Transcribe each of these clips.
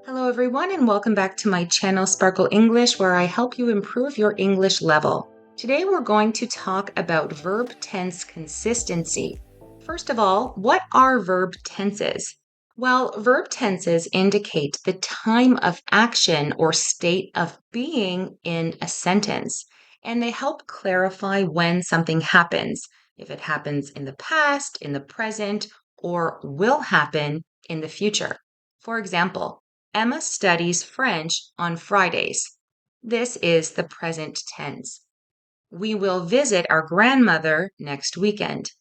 Hello, everyone, and welcome back to my channel, Sparkle English, where I help you improve your English level. Today, we're going to talk about verb tense consistency. First of all, what are verb tenses? Well, verb tenses indicate the time of action or state of being in a sentence, and they help clarify when something happens, if it happens in the past, in the present, or will happen in the future. For example, Emma studies French on Fridays. This is the present tense. We will visit our grandmother next weekend.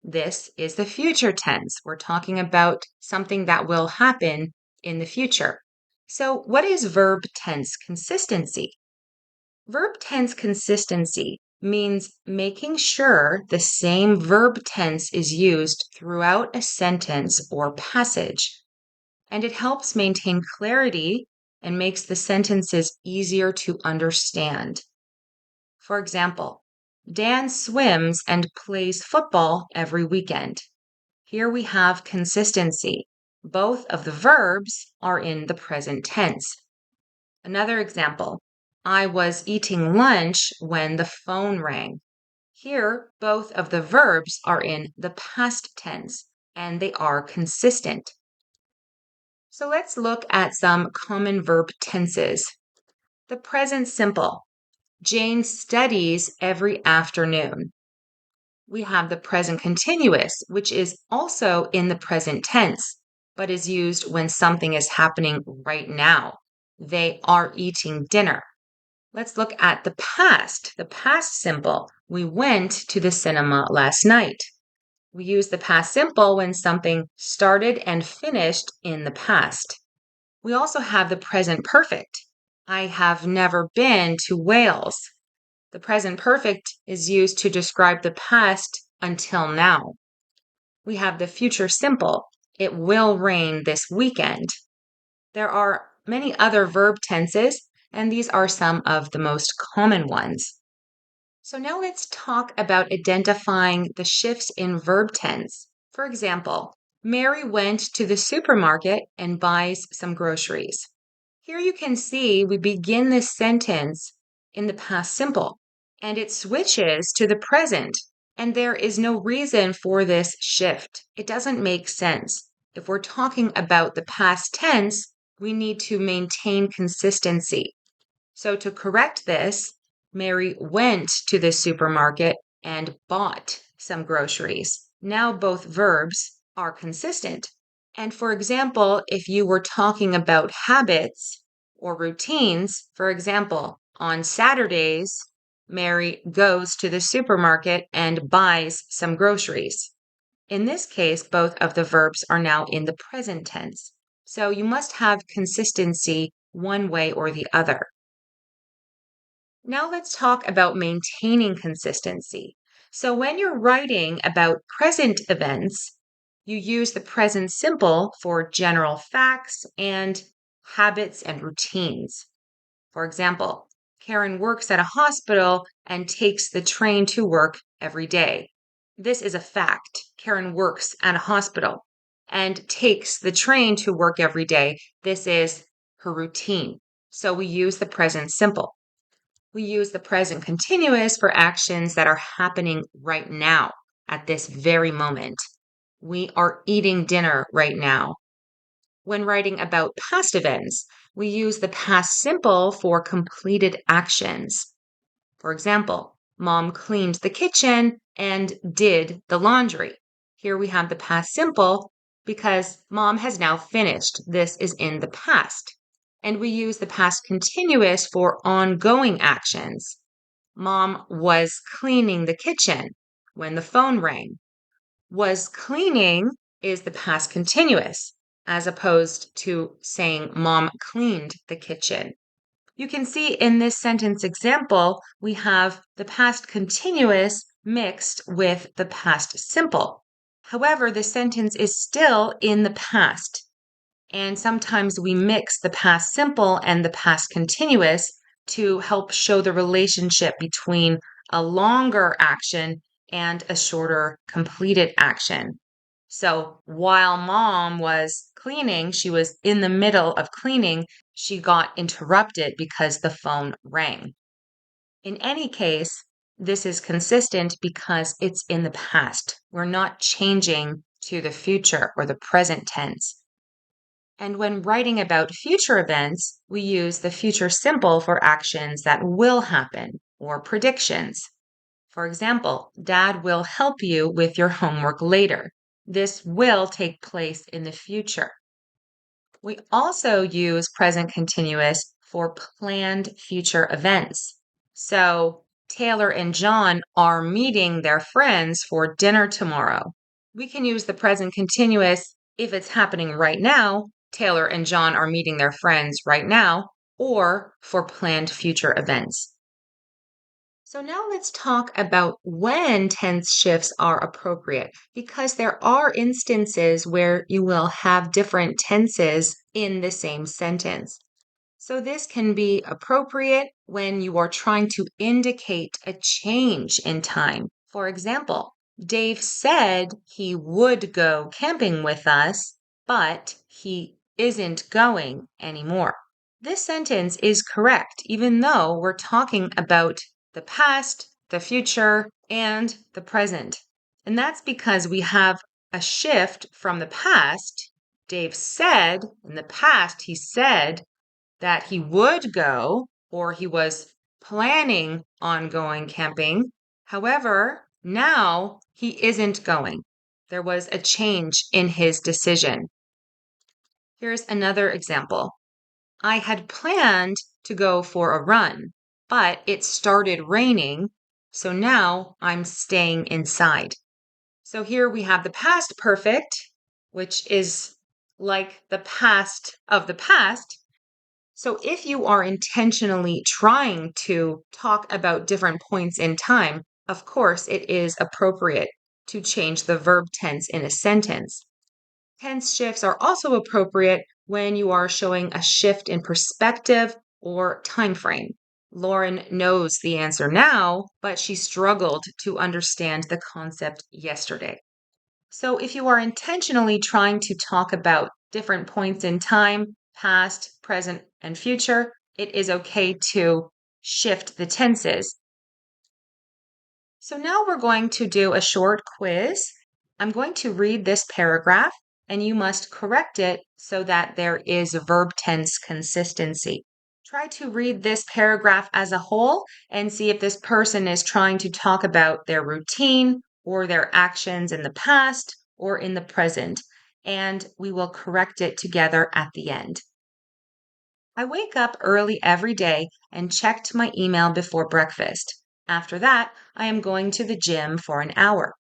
This is the future tense. We're talking about something that will happen in the future. So, what is verb tense consistency? Verb tense consistency means making sure the same verb tense is used throughout a sentence or passage, and it helps maintain clarity and makes the sentences easier to understand. For example, Dan swims and plays football every weekend. Here we have consistency. Both of the verbs are in the present tense. Another example, I was eating lunch when the phone rang. Here, both of the verbs are in the past tense and they are consistent. So let's look at some common verb tenses. The present simple. Jane studies every afternoon. We have the present continuous, which is also in the present tense, but is used when something is happening right now. They are eating dinner. Let's look at the past simple. We went to the cinema last night. We use the past simple when something started and finished in the past. We also have the present perfect. I have never been to Wales. The present perfect is used to describe the past until now. We have the future simple. It will rain this weekend. There are many other verb tenses, and these are some of the most common ones. So now let's talk about identifying the shifts in verb tense. For example, Mary went to the supermarket and buys some groceries. Here you can see we begin this sentence in the past simple, and it switches to the present, and there is no reason for this shift. It doesn't make sense. If we're talking about the past tense, we need to maintain consistency. So to correct this, Mary went to the supermarket and bought some groceries. Now both verbs are consistent. And for example, if you were talking about habits or routines, for example, on Saturdays, Mary goes to the supermarket and buys some groceries. In this case, both of the verbs are now in the present tense. So you must have consistency one way or the other. Now let's talk about maintaining consistency. So when you're writing about present events, you use the present simple for general facts and habits and routines. For example, Karen works at a hospital and takes the train to work every day. This is a fact. Karen works at a hospital and takes the train to work every day. This is her routine. So we use the present simple. We use the present continuous for actions that are happening right now at this very moment. We are eating dinner right now. When writing about past events, we use the past simple for completed actions. For example, Mom cleaned the kitchen and did the laundry. Here we have the past simple because Mom has now finished. This is in the past. And we use the past continuous for ongoing actions. Mom was cleaning the kitchen when the phone rang. Was cleaning is the past continuous, as opposed to saying Mom cleaned the kitchen. You can see in this sentence example, we have the past continuous mixed with the past simple. However, the sentence is still in the past. And sometimes we mix the past simple and the past continuous to help show the relationship between a longer action and a shorter completed action. So while mom was cleaning, she was in the middle of cleaning, she got interrupted because the phone rang. In any case, this is consistent because it's in the past. We're not changing to the future or the present tense. And when writing about future events, we use the future simple for actions that will happen or predictions. For example, Dad will help you with your homework later. This will take place in the future. We also use present continuous for planned future events. So, Taylor and John are meeting their friends for dinner tomorrow. We can use the present continuous if it's happening right now. Taylor and John are meeting their friends right now, or for planned future events. So now let's talk about when tense shifts are appropriate, because there are instances where you will have different tenses in the same sentence. So this can be appropriate when you are trying to indicate a change in time. For example, Dave said he would go camping with us, but he isn't going anymore. This sentence is correct, even though we're talking about the past, the future, and the present. And that's because we have a shift from the past. Dave said, in the past, he said that he would go or he was planning on going camping. However, now he isn't going. There was a change in his decision. Here's another example. I had planned to go for a run, but it started raining, so now I'm staying inside. So here we have the past perfect, which is like the past of the past. So if you are intentionally trying to talk about different points in time, of course, it is appropriate to change the verb tense in a sentence. Tense shifts are also appropriate when you are showing a shift in perspective or time frame. Lauren knows the answer now, but she struggled to understand the concept yesterday. So if you are intentionally trying to talk about different points in time, past, present, and future, it is okay to shift the tenses. So now we're going to do a short quiz. I'm going to read this paragraph and you must correct it so that there is verb tense consistency. Try to read this paragraph as a whole and see if this person is trying to talk about their routine or their actions in the past or in the present, and we will correct it together at the end. I wake up early every day and check my email before breakfast. After that, I am going to the gym for an hour.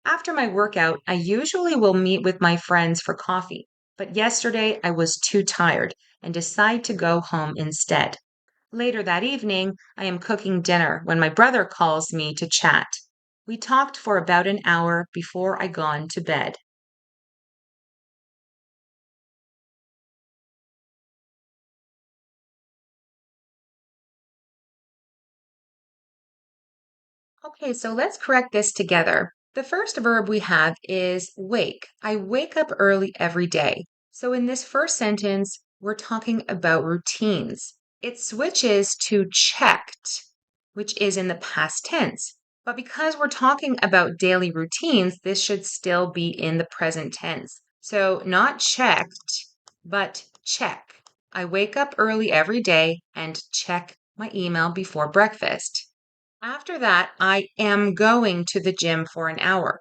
After my workout, I usually will meet with my friends for coffee, but yesterday I was too tired and decide to go home instead. Later that evening, I am cooking dinner when my brother calls me to chat. We talked for about an hour before I gone to bed. Okay, so let's correct this together. The first verb we have is wake. I wake up early every day. So in this first sentence, we're talking about routines. It switches to checked, which is in the past tense. But because we're talking about daily routines, this should still be in the present tense. So not checked, but check. I wake up early every day and check my email before breakfast. After that, I am going to the gym for an hour.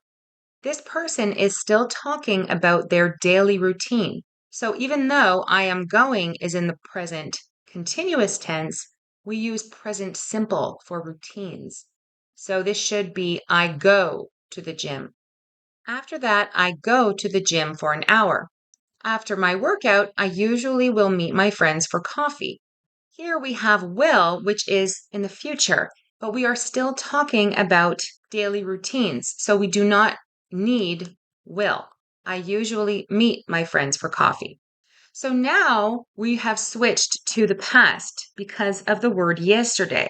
This person is still talking about their daily routine. So even though I am going is in the present continuous tense, we use present simple for routines. So this should be I go to the gym. After that, I go to the gym for an hour. After my workout, I usually will meet my friends for coffee. Here we have will, which is in the future, but we are still talking about daily routines, so we do not need will. I usually meet my friends for coffee. So now we have switched to the past because of the word yesterday.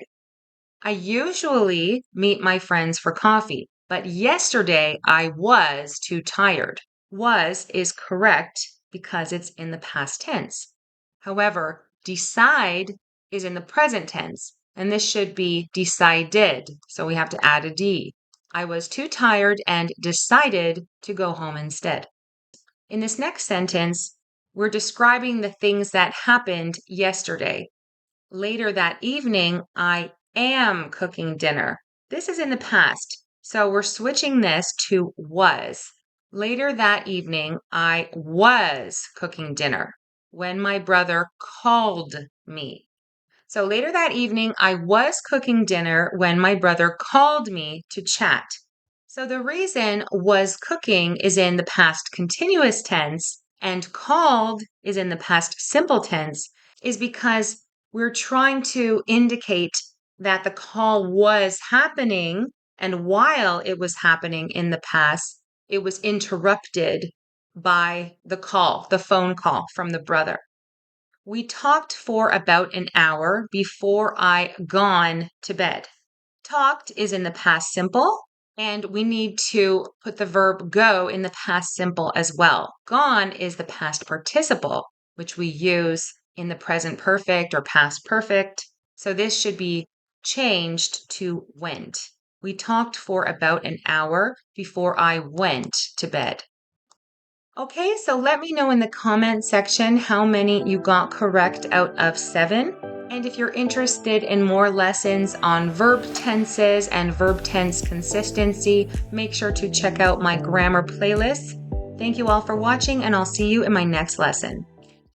I usually meet my friends for coffee, but yesterday I was too tired. Was is correct because it's in the past tense. However, decide is in the present tense, and this should be decided. So we have to add a D. I was too tired and decided to go home instead. In this next sentence, we're describing the things that happened yesterday. Later that evening, I am cooking dinner. This is in the past, so we're switching this to was. Later that evening, I was cooking dinner when my brother called me. So later that evening, I was cooking dinner when my brother called me to chat. So the reason was cooking is in the past continuous tense and called is in the past simple tense is because we're trying to indicate that the call was happening, and while it was happening in the past, it was interrupted by the phone call from the brother. We talked for about an hour before I gone to bed. Talked is in the past simple, and we need to put the verb go in the past simple as well. Gone is the past participle, which we use in the present perfect or past perfect. So this should be changed to went. We talked for about an hour before I went to bed. Okay, so let me know in the comment section how many you got correct out of 7. And if you're interested in more lessons on verb tenses and verb tense consistency, make sure to check out my grammar playlist. Thank you all for watching, and I'll see you in my next lesson.